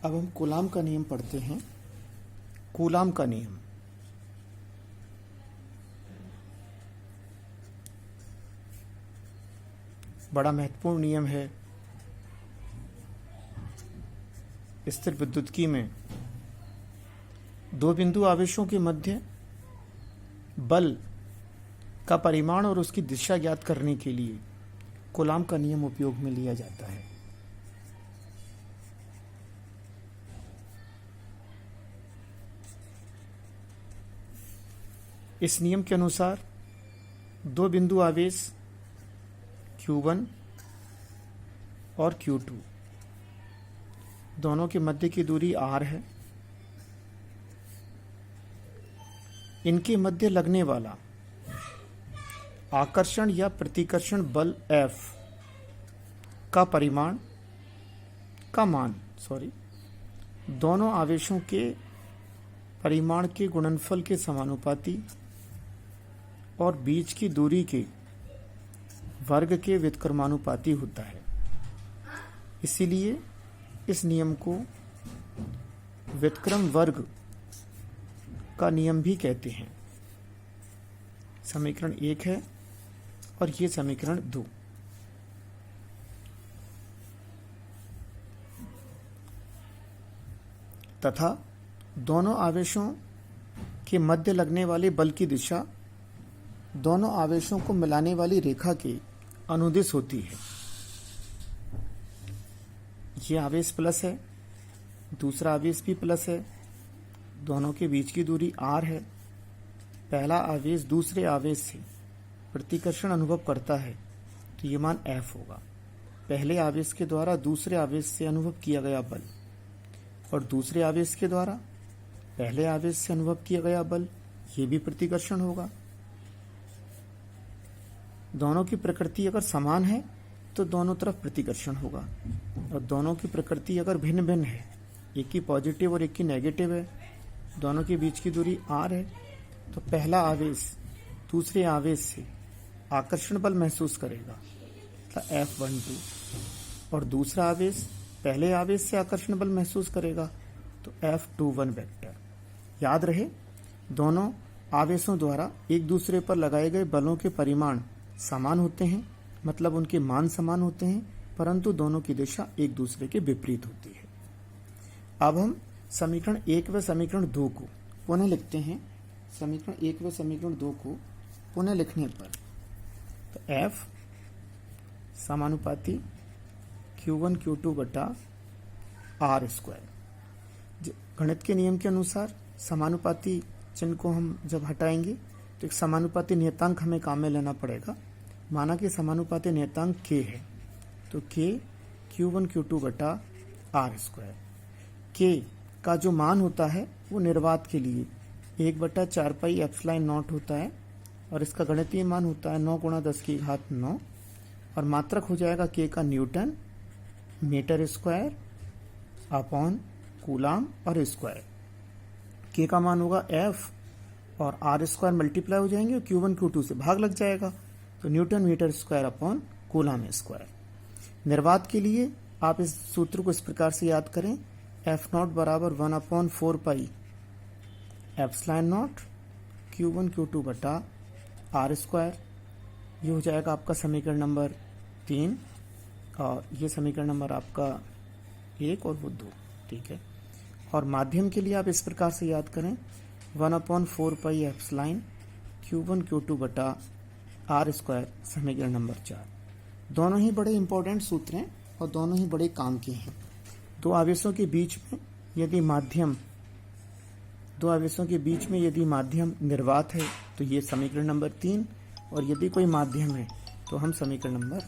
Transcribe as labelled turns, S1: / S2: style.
S1: अब हम कूलाम का नियम पढ़ते हैं। कूलाम का नियम बड़ा महत्वपूर्ण नियम है। स्थिर विद्युतकी में दो बिंदु आवेशों के मध्य बल का परिमाण और उसकी दिशा ज्ञात करने के लिए कूलाम का नियम उपयोग में लिया जाता है। इस नियम के अनुसार दो बिंदु आवेश Q1 और Q2 दोनों के मध्य की दूरी r है। इनके मध्य लगने वाला आकर्षण या प्रतिकर्षण बल F का मान दोनों आवेशों के परिमाण के गुणनफल के समानुपाती और बीच की दूरी के वर्ग के व्युत्क्रमानुपाती होता है। इसीलिए इस नियम को व्युत्क्रम वर्ग का नियम भी कहते हैं। समीकरण 1 है और ये समीकरण 2। तथा दोनों आवेशों के मध्य लगने वाले बल की दिशा दोनों आवेशों को मिलाने वाली रेखा के अनुदिश होती है। ये आवेश प्लस है, दूसरा आवेश भी प्लस है, दोनों के बीच की दूरी r है। पहला आवेश दूसरे आवेश से प्रतिकर्षण अनुभव करता है तो ये मान F होगा। पहले आवेश के द्वारा दूसरे आवेश से अनुभव किया गया बल और दूसरे आवेश के द्वारा पहले आवेश से अनुभव किया गया बल, ये भी प्रतिकर्षण होगा। दोनों की प्रकृति अगर समान है तो दोनों तरफ प्रतिकर्षण होगा, और दोनों की प्रकृति अगर भिन्न भिन्न है, एक की पॉजिटिव और एक की नेगेटिव है, दोनों के बीच की दूरी r है, तो पहला आवेश दूसरे आवेश से आकर्षण बल महसूस करेगा F12, और दूसरा आवेश पहले आवेश से आकर्षण बल महसूस करेगा तो F21 वेक्टर। याद रहे, दोनों आवेशों द्वारा एक दूसरे पर लगाए गए बलों के परिमाण समान होते हैं, मतलब उनके मान समान होते हैं, परंतु दोनों की दिशा एक दूसरे के विपरीत होती है। अब हम समीकरण 1 व समीकरण 2 को पुनः लिखते हैं। समीकरण 1 व समीकरण 2 को पुनः लिखने पर तो F समानुपाती Q1 Q2 बटा R स्क्वायर। गणित के नियम के अनुसार समानुपाती चिन्ह को हम जब हटाएंगे तो एक समानुपाती नियतांक हमें काम में लेना पड़ेगा। माना कि समानुपाती नियतांक K है तो K Q1 Q2 बटा R स्क्वायर। K का जो मान होता है वो निर्वात के लिए 1/4 पाई एप्सिलॉन नॉट होता है, और इसका गणितीय मान होता है 9 × 10⁹, और मात्रक हो जाएगा K का newton metre square upon coulomb और स्क्वायर। K का मान होगा F और R स्क्वायर मल्टीप्लाई हो जाएंगे और Q1 Q2 से भाग लग जाएगा तो newton metre square upon coulomb square. निर्वात के लिए आप इस सूत्र को इस प्रकार से याद करें, F0 बराबर 1/4 pi epsilon not Q1 Q2 बटा R स्क्वायर। ये हो जाएगा आपका समीकरण नंबर 3, और ये समीकरण नंबर आपका 1 और वो 2, ठीक है। और माध्यम के लिए आप इस प्रकार से याद करें 1/4 पाई एप्सिलॉन Q1 Q2 बटा R स्क्वायर, समीकरण नंबर 4। दोनों ही बड़े इंपॉर्टेंट सूत्र हैं और दोनों ही बड़े काम के हैं। दो आवेशों के बीच में यदि माध्यम निर्वात है तो ये समीकरण नंबर 3, और यदि कोई माध्यम है तो हम समीकरण नंबर